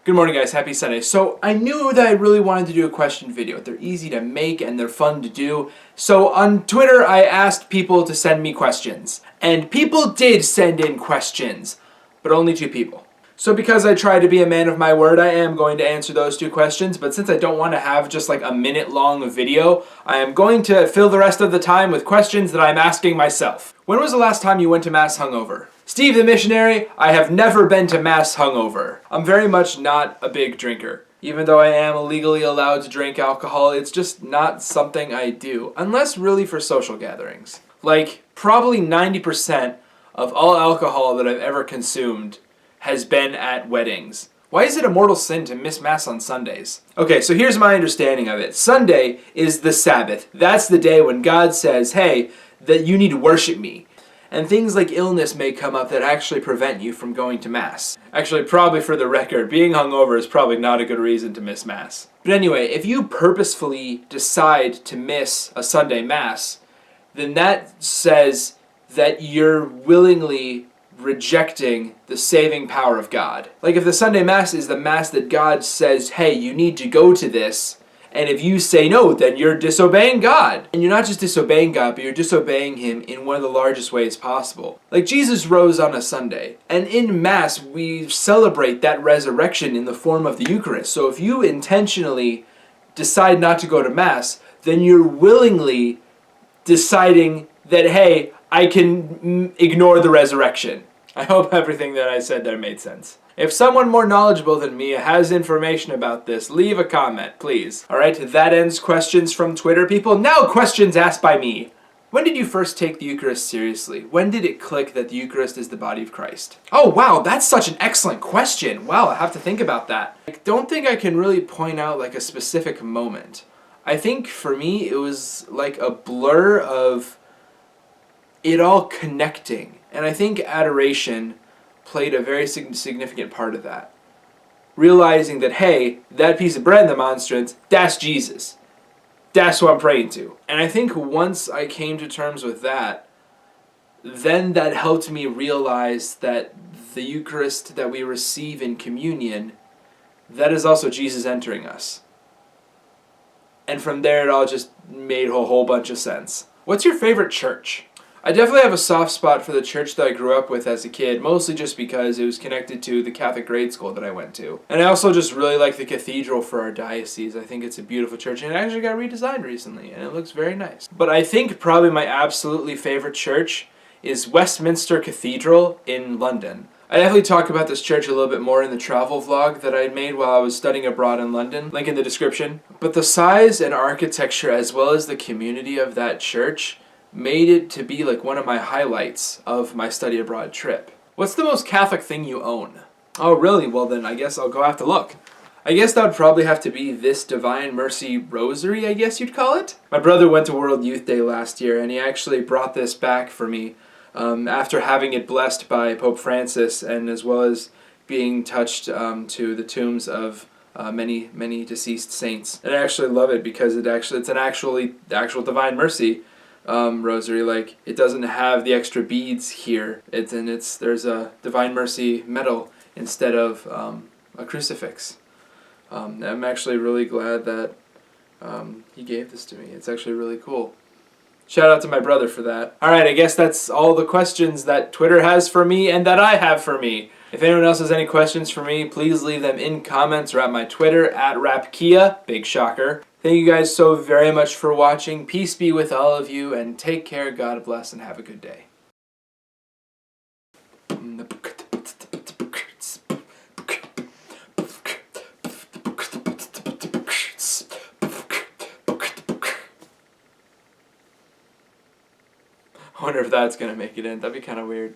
Good morning, guys. Happy Sunday. So I knew that I really wanted to do a question video. They're easy to make and they're fun to do. So on Twitter, I asked people to send me questions. And people did send in questions, but only 2 people. So because I try to be a man of my word, I am going to answer those 2 questions. But since I don't want to have just like a minute-long video, I am going to fill the rest of the time with questions that I'm asking myself. When was the last time you went to Mass hungover? Steve the missionary, I have never been to Mass hungover. I'm very much not a big drinker. Even though I am legally allowed to drink alcohol, it's just not something I do. Unless really for social gatherings. Like, probably 90% of all alcohol that I've ever consumed has been at weddings. Why is it a mortal sin to miss Mass on Sundays? Okay, so here's my understanding of it. Sunday is the Sabbath. That's the day when God says, hey, that you need to worship me. And things like illness may come up that actually prevent you from going to Mass. Actually, probably for the record, being hungover is probably not a good reason to miss Mass. But anyway, if you purposefully decide to miss a Sunday Mass, then that says that you're willingly rejecting the saving power of God. Like if the Sunday Mass is the Mass that God says, hey, you need to go to this, and if you say no, then you're disobeying God. And you're not just disobeying God, but you're disobeying Him in one of the largest ways possible. Like Jesus rose on a Sunday, and in Mass we celebrate that resurrection in the form of the Eucharist. So if you intentionally decide not to go to Mass, then you're willingly deciding that, hey, I can ignore the resurrection. I hope everything that I said there made sense. If someone more knowledgeable than me has information about this, leave a comment, please. Alright, that ends questions from Twitter people. Now questions asked by me. When did you first take the Eucharist seriously? When did it click that the Eucharist is the body of Christ? Oh wow, that's such an excellent question. Wow, I have to think about that. I don't think I can really point out like a specific moment. I think for me it was like a blur of it all connecting. And I think adoration played a very significant part of that. Realizing that, hey, that piece of bread in the monstrance, that's Jesus. That's what I'm praying to. And I think once I came to terms with that, then that helped me realize that the Eucharist that we receive in communion, that is also Jesus entering us. And from there it all just made a whole bunch of sense. What's your favorite church? I definitely have a soft spot for the church that I grew up with as a kid, mostly just because it was connected to the Catholic grade school that I went to. And I also just really like the cathedral for our diocese. I think it's a beautiful church, and it actually got redesigned recently, and it looks very nice. But I think probably my absolutely favorite church is Westminster Cathedral in London. I definitely talk about this church a little bit more in the travel vlog that I made while I was studying abroad in London, link in the description. But the size and architecture as well as the community of that church made it to be like one of my highlights of my study abroad trip. What's the most Catholic thing you own? Oh really? Well then I guess I'll go have to look. I guess that would probably have to be this Divine Mercy Rosary, I guess you'd call it? My brother went to World Youth Day last year and he actually brought this back for me after having it blessed by Pope Francis and as well as being touched to the tombs of many deceased saints. And I actually love it because it's an actual Divine Mercy rosary. Like it doesn't have the extra beads here. There's a Divine Mercy medal instead of a crucifix. I'm actually really glad that he gave this to me. It's actually really cool. Shout out to my brother for that. Alright, I guess that's all the questions that Twitter has for me and that I have for me. If anyone else has any questions for me, please leave them in comments or at my Twitter, @rapkia, big shocker. Thank you guys so very much for watching. Peace be with all of you, and take care, God bless, and have a good day. I wonder if that's going to make it in. That'd be kind of weird.